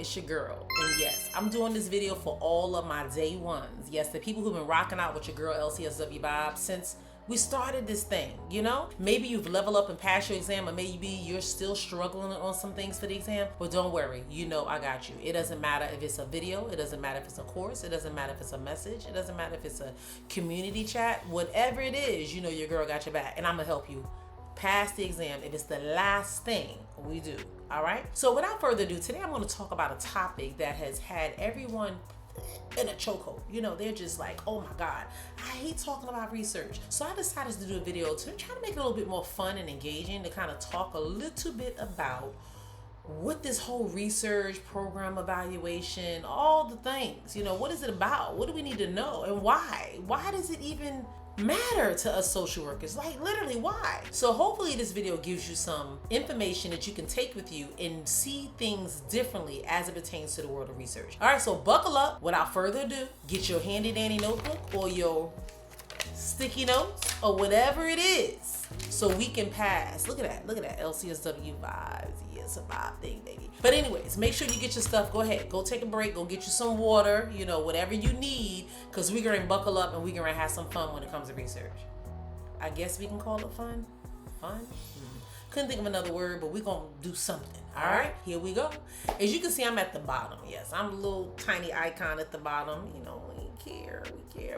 it's your girl. And yes, I'm doing this video for all of my day ones. Yes, the people who've been rocking out with your girl ASWB since we started this thing, you know? Maybe you've leveled up and passed your exam, or maybe you're still struggling on some things for the exam, but don't worry, you know I got you. It doesn't matter if it's a video, it doesn't matter if it's a course, it doesn't matter if it's a message, it doesn't matter if it's a community chat, whatever it is, you know your girl got your back, and I'm gonna help you pass the exam if it's the last thing we do, all right? So without further ado, today I'm gonna talk about a topic that has had everyone in a chokehold. You know, they're just like, oh my God, I hate talking about research. So I decided to do a video to try to make it a little bit more fun and engaging, to kind of talk a little bit about what this whole research, program evaluation, all the things, you know, what is it about? What do we need to know, and why? Why does it even matter to us social workers? Like, literally, why? So hopefully this video gives you some information that you can take with you and see things differently as it pertains to the world of research. All right, so buckle up. Without further ado, get your handy dandy notebook or your sticky notes or whatever it is so we can pass. Look at that LCSW vibes. Yes, a vibe thing, baby. But anyways, make sure you get your stuff. Go ahead, go take a break, go get you some water, you know, whatever you need, because we're gonna buckle up and we're gonna have some fun when it comes to research. I guess we can call it fun. Couldn't think of another word, but we're gonna do something. All right, here we go. As you can see, I'm at the bottom. Yes, I'm a little tiny icon at the bottom. You know, we care.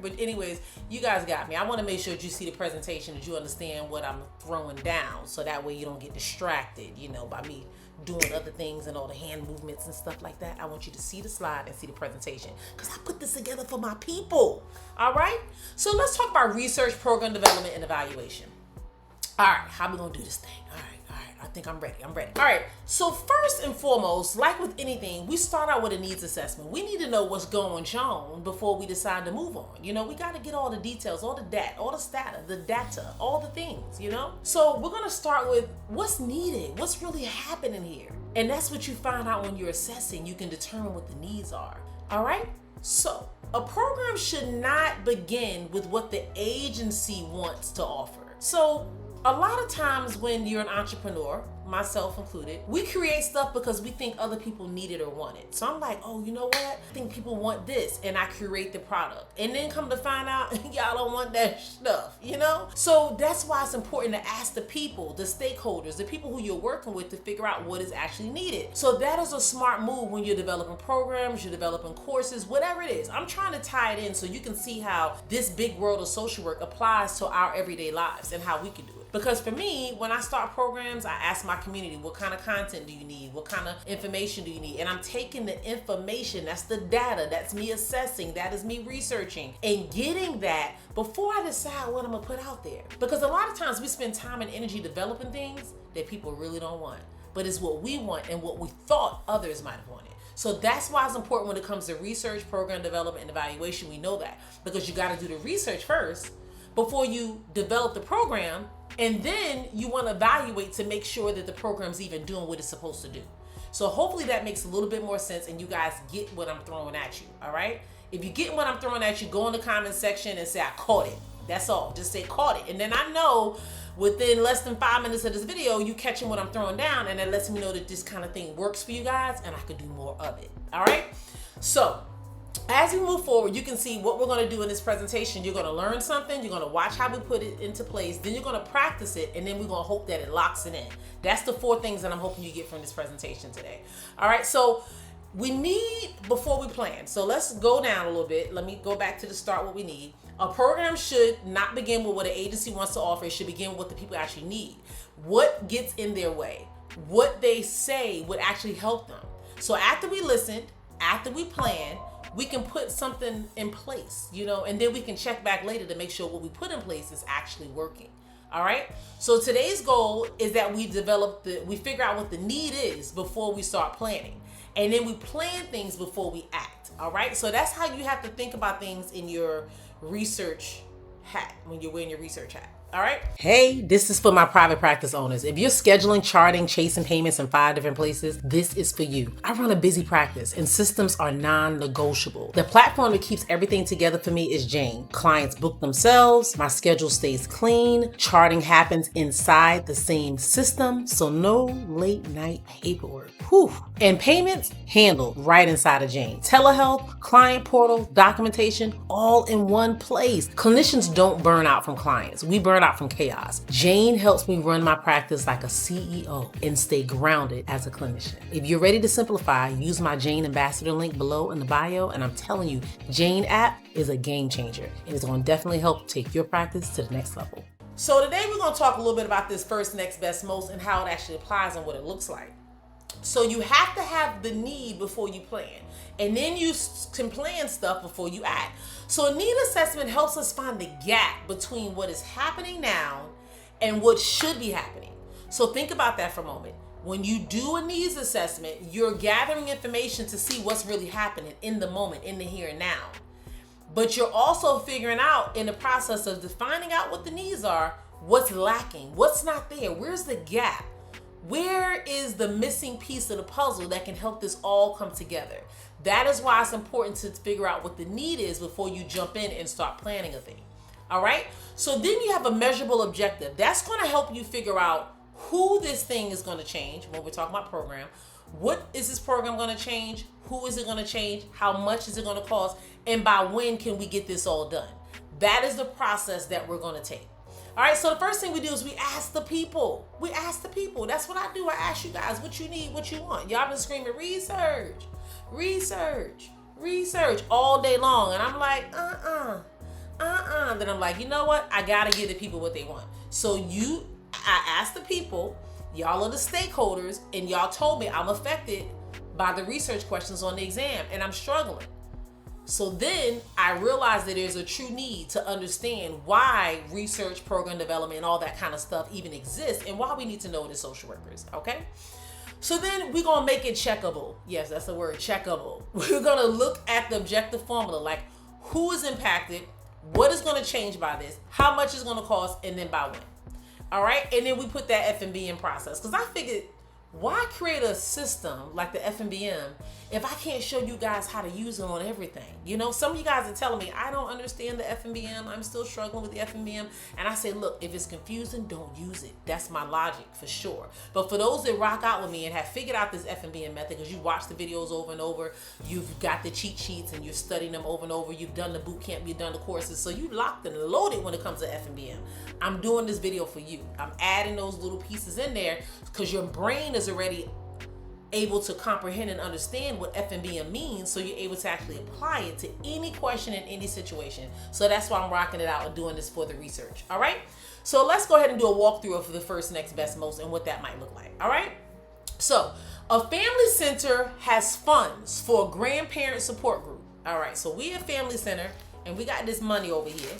But anyways, you guys got me. I want to make sure that you see the presentation, that you understand what I'm throwing down, so that way you don't get distracted, you know, by me doing other things and all the hand movements and stuff like that. I want you to see the slide and see the presentation, because I put this together for my people. All right, so let's talk about research, program development, and evaluation. All right, how we gonna do this thing? All right, I think I'm ready. All right, so first and foremost, like with anything, we start out with a needs assessment. We need to know what's going on before we decide to move on. You know, we got to get all the details, all the data, all the things, you know? So we're gonna start with what's needed, what's really happening here. And that's what you find out when you're assessing. You can determine what the needs are, all right? So a program should not begin with what the agency wants to offer. So a lot of times when you're an entrepreneur, myself included, we create stuff because we think other people need it or want it. So I'm like, oh, you know what? I think people want this, and I curate the product. And then come to find out, y'all don't want that stuff, you know? So that's why it's important to ask the people, the stakeholders, the people who you're working with, to figure out what is actually needed. So that is a smart move when you're developing programs, you're developing courses, whatever it is. I'm trying to tie it in so you can see how this big world of social work applies to our everyday lives and how we can do it. Because for me, when I start programs, I ask my community, what kind of content do you need? What kind of information do you need? And I'm taking the information, that's the data, that's me assessing, that is me researching, and getting that before I decide what I'm gonna put out there. Because a lot of times we spend time and energy developing things that people really don't want, but it's what we want and what we thought others might have wanted. So that's why it's important when it comes to research, program development, and evaluation. We know that, because you gotta do the research first before you develop the program. And then you want to evaluate to make sure that the program's even doing what it's supposed to do. So hopefully that makes a little bit more sense and you guys get what I'm throwing at you, all right? If you get what I'm throwing at you, go in the comment section and say, I caught it. That's all. Just say, caught it. And then I know within less than 5 minutes of this video, you catching what I'm throwing down, and that lets me know that this kind of thing works for you guys and I could do more of it, all right? So as we move forward, you can see what we're going to do in this presentation. You're going to learn something, you're going to watch how we put it into place, then you're going to practice it, and then we're going to hope that it locks it in. That's the 4 things that I'm hoping you get from this presentation today. All right, so we need, before we plan, so let's go down a little bit. Let me go back to the start, what we need. A program should not begin with what an agency wants to offer. It should begin with what the people actually need. What gets in their way? What they say would actually help them. So after we listened, after we plan, we can put something in place, you know, and then we can check back later to make sure what we put in place is actually working. All right. So today's goal is that we figure out what the need is before we start planning. And then we plan things before we act. All right. So that's how you have to think about things in your research hat, when you're wearing your research hat. All right. Hey, this is for my private practice owners. If you're scheduling, charting, chasing payments in 5 different places, this is for you. I run a busy practice and systems are non-negotiable. The platform that keeps everything together for me is Jane. Clients book themselves, my schedule stays clean, charting happens inside the same system, so no late night paperwork. Whew. And payments handled right inside of Jane. Telehealth, client portal, documentation, all in one place. Clinicians don't burn out from clients. We burn out from chaos. Jane helps me run my practice like a CEO and stay grounded as a clinician. If you're ready to simplify, use my Jane Ambassador link below in the bio, and I'm telling you, Jane app is a game changer. It is going to definitely help take your practice to the next level. So today we're going to talk a little bit about this first, next, best, most, and how it actually applies and what it looks like. So you have to have the need before you plan, and then you can plan stuff before you act. So a need assessment helps us find the gap between what is happening now and what should be happening. So think about that for a moment. When you do a needs assessment, you're gathering information to see what's really happening in the moment, in the here and now. But you're also figuring out in the process of finding out what the needs are, what's lacking, what's not there, where's the gap? Where is the missing piece of the puzzle that can help this all come together? That is why it's important to figure out what the need is before you jump in and start planning a thing. All right? So then you have a measurable objective. That's going to help you figure out who this thing is going to change when we're talking about program. What is this program going to change? Who is it going to change? How much is it going to cost? And by when can we get this all done? That is the process that we're going to take. All right, so the first thing we do is we ask the people. We ask the people. That's what I do. I ask you guys what you need, what you want. Y'all been screaming research, research, research all day long. And I'm like, Then I'm like, you know what? I got to give the people what they want. So I asked the people, y'all are the stakeholders, and y'all told me I'm affected by the research questions on the exam, and I'm struggling. So then I realized that there's a true need to understand why research, program development, and all that kind of stuff even exists, and why we need to know it as social workers, okay? So then we're gonna make it checkable. Yes, that's the word, checkable. We're gonna look at the objective formula, like who is impacted, what is gonna change by this, how much it's gonna cost, and then by when. All right, and then we put that F&B in process, because I figured, why create a system like the FMBM if I can't show you guys how to use it on everything? You know, some of you guys are telling me, I don't understand the FMBM. I'm still struggling with the FMBM. And I say, look, if it's confusing, don't use it. That's my logic for sure. But for those that rock out with me and have figured out this FMBM method, because you watch the videos over and over, you've got the cheat sheets and you're studying them over and over, you've done the boot camp, you've done the courses, so you locked and loaded when it comes to FMBM. I'm doing this video for you. I'm adding those little pieces in there because your brain is already able to comprehend and understand what FMBM means, so you're able to actually apply it to any question in any situation. So that's why I'm rocking it out and doing this for the research. All right, so let's go ahead and do a walkthrough for the first, next, best, most, and what that might look like. All right, so a family center has funds for a grandparent support group. All right, so we at Family Center, and we got this money over here,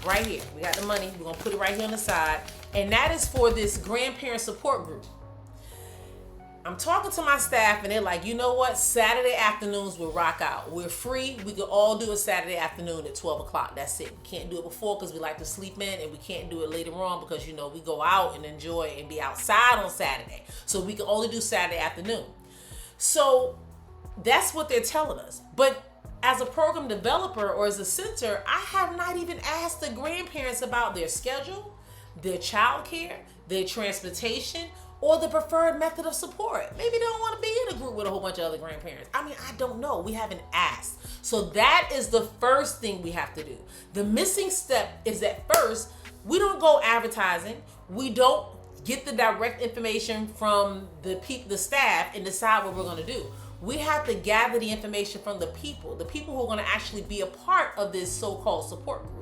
right here. We got the money, we're gonna put it right here on the side, and that is for this grandparent support group. I'm talking to my staff and they're like, you know what? Saturday afternoons will rock out. We're free. We can all do a Saturday afternoon at 12 o'clock. That's it. We can't do it before because we like to sleep in, and we can't do it later on because, you know, we go out and enjoy and be outside on Saturday. So we can only do Saturday afternoon. So that's what they're telling us. But as a program developer or as a center, I have not even asked the grandparents about their schedule, their childcare, their transportation, or the preferred method of support. Maybe they don't want to be in a group with a whole bunch of other grandparents. I mean, I don't know. We haven't asked. So that is the first thing we have to do. The missing step is that first, we don't go advertising. We don't get the direct information from the staff and decide what we're going to do. We have to gather the information from the people who are going to actually be a part of this so-called support group.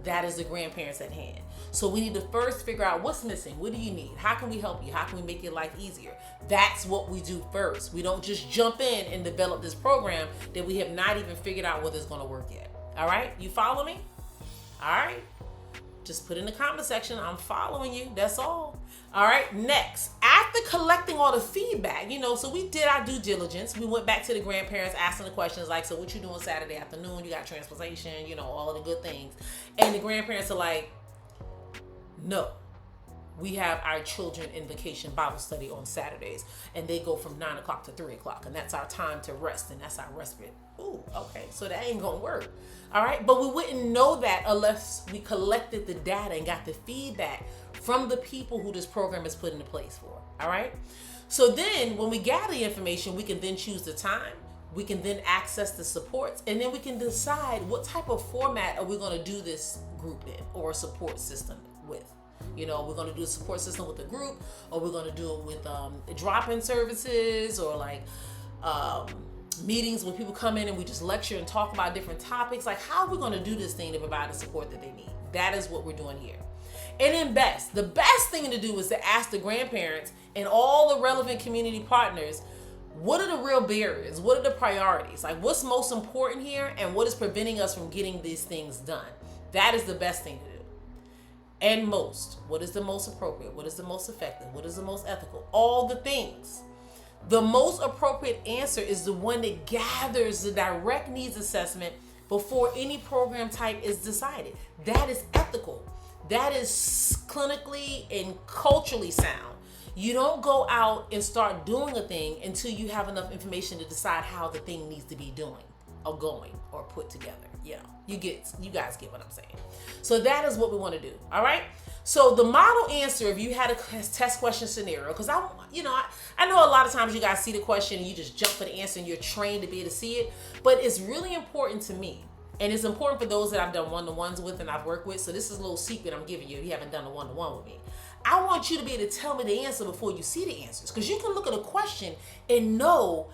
That is the grandparents at hand. So we need to first figure out what's missing. What do you need? How can we help you? How can we make your life easier? That's what we do first. We don't just jump in and develop this program that we have not even figured out whether it's going to work yet. All right? You follow me? All right? Just put in the comment section, I'm following you. That's all. All right, next, after collecting all the feedback, so we did our due diligence. We went back to the grandparents, asking the questions like, so what you doing Saturday afternoon? You got transportation, all of the good things. And the grandparents are like, No. We have our children in vacation Bible study on Saturdays, and they go from 9 o'clock to 3 o'clock, and that's our time to rest, and that's our respite. Ooh, okay, so that ain't gonna work. All right, but we wouldn't know that unless we collected the data and got the feedback from the people who this program is put into place for. All right, so then when we gather the information, we can then choose the time, we can then access the supports, and then we can decide what type of format are we gonna do this group in or a support system with. You know, we're going to do a support system with a group, or we're going to do it with drop-in services, or like meetings where people come in and we just lecture and talk about different topics. Like, how are we going to do this thing to provide the support that they need? That is what we're doing here. And then the best thing to do is to ask the grandparents and all the relevant community partners, what are the real barriers? What are the priorities? Like, what's most important here, and what is preventing us from getting these things done? That is the best thing to do. And most. What is the most appropriate? What is the most effective? What is the most ethical? All the things. The most appropriate answer is the one that gathers the direct needs assessment before any program type is decided. That is ethical. That is clinically and culturally sound. You don't go out and start doing a thing until you have enough information to decide how the thing needs to be doing or going or put together. Yeah, you guys get what I'm saying. So that is what we want to do. All right. So the model answer, if you had a test question scenario, because I know a lot of times you guys see the question and you just jump for the answer and you're trained to be able to see it, but it's really important to me. And it's important for those that I've done one-to-ones with and I've worked with. So this is a little secret I'm giving you if you haven't done a one-to-one with me. I want you to be able to tell me the answer before you see the answers, because you can look at a question and know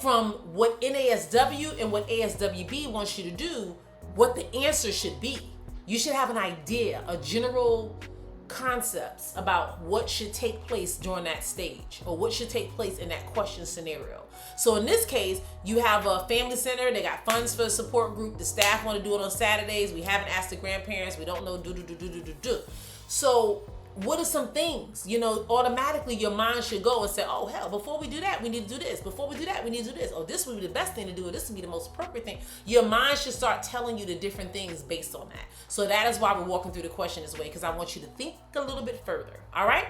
from what NASW and what ASWB wants you to do what the answer should be. You should have an idea, a general concepts about what should take place during that stage or what should take place in that question scenario. So in this case, you have a family center, they got funds for a support group, the staff want to do it on Saturdays, we haven't asked the grandparents, we don't know, So what are some things, automatically your mind should go and say, oh hell, before we do that, we need to do this. Before we do that, we need to do this. Oh, this would be the best thing to do, or this would be the most appropriate thing. Your mind should start telling you the different things based on that. So that is why we're walking through the question this way, because I want you to think a little bit further. All right.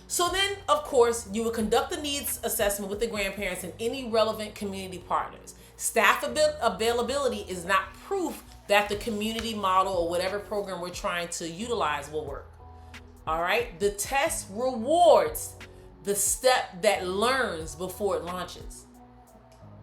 So then, of course, you will conduct the needs assessment with the grandparents and any relevant community partners. Staff availability is not proof that the community model or whatever program we're trying to utilize will work. All right, the test rewards the step that learns before it launches.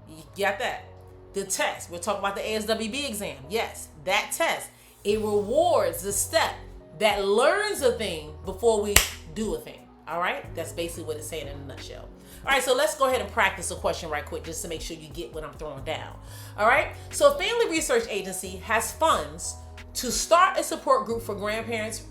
You got that? The test, we're talking about the ASWB exam. Yes, that test, it rewards the step that learns a thing before we do a thing. All right, that's basically what it's saying in a nutshell. All right, so let's go ahead and practice a question right quick just to make sure you get what I'm throwing down. All right, so Family Research Agency has funds to start a support group for grandparents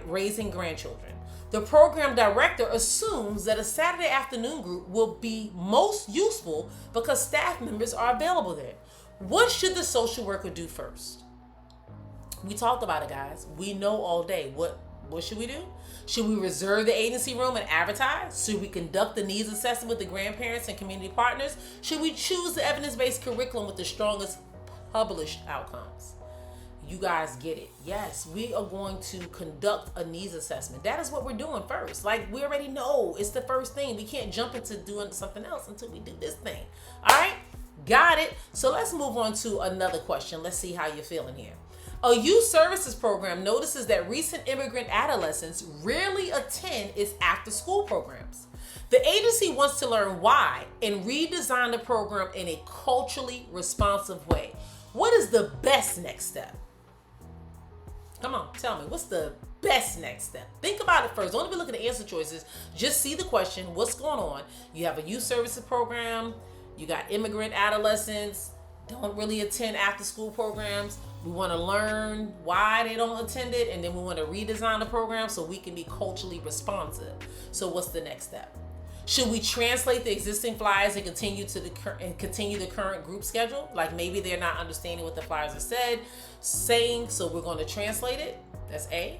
raising grandchildren. The program director assumes that a Saturday afternoon group will be most useful because staff members are available there. What should the social worker do first? We talked about it, guys. We know all day. What should we do? Should we reserve the agency room and advertise? Should we conduct the needs assessment with the grandparents and community partners? Should we choose the evidence-based curriculum with the strongest published outcomes? You guys get it. Yes, we are going to conduct a needs assessment. That is what we're doing first. Like, we already know it's the first thing. We can't jump into doing something else until we do this thing. All right, got it. So let's move on to another question. Let's see how you're feeling here. A youth services program notices that recent immigrant adolescents rarely attend its after-school programs. The agency wants to learn why and redesign the program in a culturally responsive way. What is the best next step? Come on, tell me, what's the best next step? Think about it first. Don't be looking at answer choices. Just see the question, what's going on? You have a youth services program. You got immigrant adolescents, don't really attend after school programs. We want to learn why they don't attend it, and then we want to redesign the program so we can be culturally responsive. So what's the next step? Should we translate the existing flyers and continue the current group schedule? Like, maybe they're not understanding what the flyers are saying, so we're going to translate it. That's A.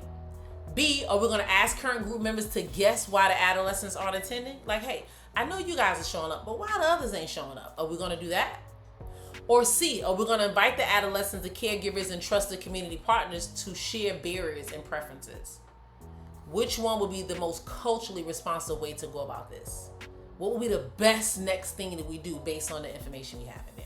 B, are we going to ask current group members to guess why the adolescents aren't attending? Like, hey, I know you guys are showing up, but why the others ain't showing up? Are we going to do that? Or C, are we going to invite the adolescents, the caregivers, and trusted community partners to share barriers and preferences? which one would be the most culturally responsive way to go about this? What would be the best next thing that we do based on the information we have in there?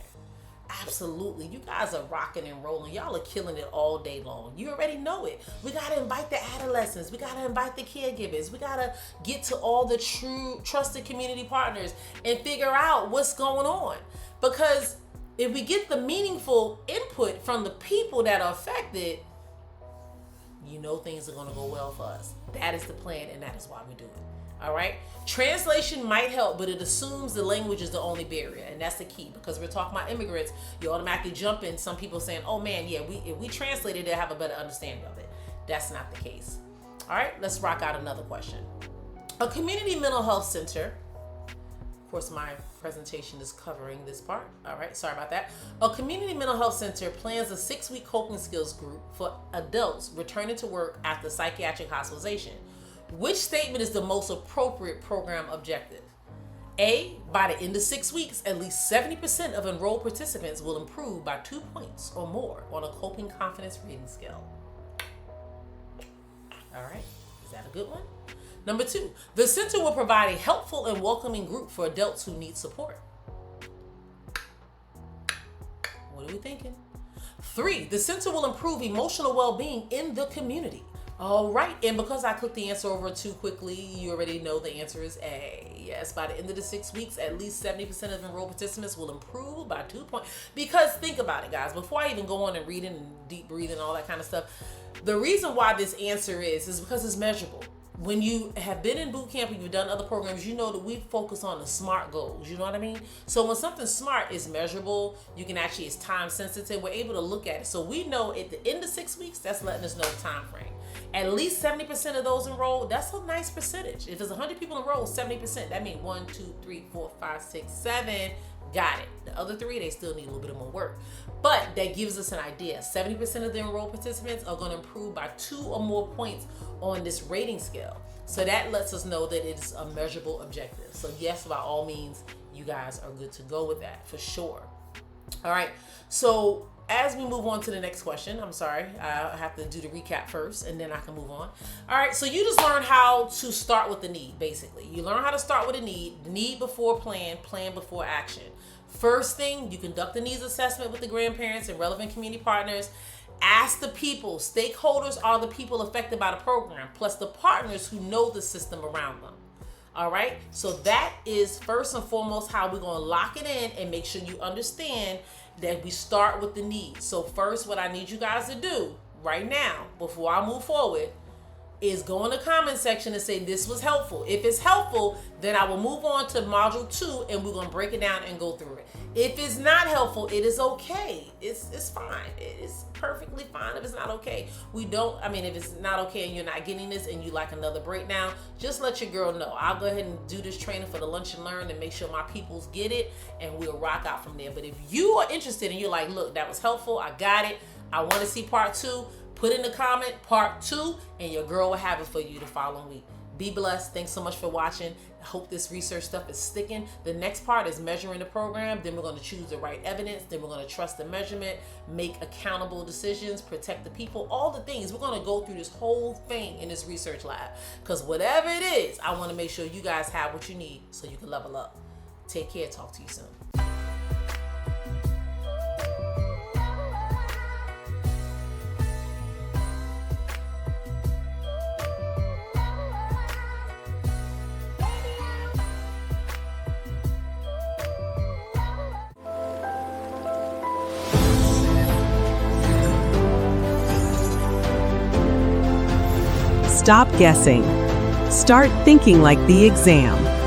Absolutely. You guys are rocking and rolling. Y'all are killing it all day long. You already know it. We got to invite the adolescents. We got to invite the caregivers. We got to get to all the true trusted community partners and figure out what's going on. Because if we get the meaningful input from the people that are affected, you know things are going to go well for us. That is the plan, and that is why we do it. All right. Translation might help, but it assumes the language is the only barrier, and that's the key. Because we're talking about immigrants, you automatically jump in. Some people saying, "Oh man, yeah, if we translated, they'll have a better understanding of it." That's not the case. All right. Let's rock out another question. A community mental health center. Of course, my presentation is covering this part. All right. Sorry about that. A community mental health center plans a 6-week coping skills group for adults returning to work after psychiatric hospitalization. Which statement is the most appropriate program objective? A, by the end of 6 weeks, at least 70% of enrolled participants will improve by 2 points or more on a coping confidence rating scale. All right, is that a good one? Number 2, the center will provide a helpful and welcoming group for adults who need support. What are we thinking? 3, the center will improve emotional well-being in the community. All right, and because I clicked the answer over too quickly, you already know the answer is A. Yes, by the end of the 6 weeks, at least 70% of enrolled participants will improve by 2 points. Because think about it, guys, before I even go on and reading and deep breathing and all that kind of stuff, the reason why this answer is because it's measurable. When you have been in boot camp and you've done other programs, you know that we focus on the SMART goals. You know what I mean? So when something SMART is measurable, you can actually, it's time sensitive. We're able to look at it. So we know at the end of 6 weeks, that's letting us know the time frame. At least 70% of those enrolled, that's a nice percentage. If there's 100 people enrolled, 70%, that means 1, 2, 3, 4, 5, 6, 7, got it. The other 3, they still need a little bit more work. But that gives us an idea. 70% of the enrolled participants are going to improve by 2 or more points on this rating scale. So that lets us know that it's a measurable objective. So yes, by all means, you guys are good to go with that for sure. All right, so as we move on to the next question, I'm sorry, I have to do the recap first and then I can move on. All right, so you just learned how to start with the need, basically. You learn how to start with a need before plan, plan before action. First thing, you conduct a needs assessment with the grandparents and relevant community partners. Ask the people. Stakeholders are the people affected by the program, plus the partners who know the system around them. All right, so that is first and foremost how we're going to lock it in and make sure you understand that we start with the need. So first, what I need you guys to do right now, before I move forward, is go in the comment section and say this was helpful. If it's helpful, then I will move on to module 2 and we're going to break it down and go through it. If it's not helpful, it is okay. It's fine. It's perfectly fine if it's not okay. If it's not okay and you're not getting this and you like another breakdown, just let your girl know. I'll go ahead and do this training for the Lunch and Learn and make sure my peoples get it and we'll rock out from there. But if you are interested and you're like, look, that was helpful, I got it, I want to see part 2, put in the comment part 2 and your girl will have it for you the following week. Be blessed. Thanks so much for watching. I hope this research stuff is sticking. The next part is measuring the program. Then we're going to choose the right evidence. Then we're going to trust the measurement, make accountable decisions, protect the people, all the things. We're going to go through this whole thing in this research lab because whatever it is, I want to make sure you guys have what you need so you can level up. Take care. Talk to you soon. Stop guessing. Start thinking like the exam.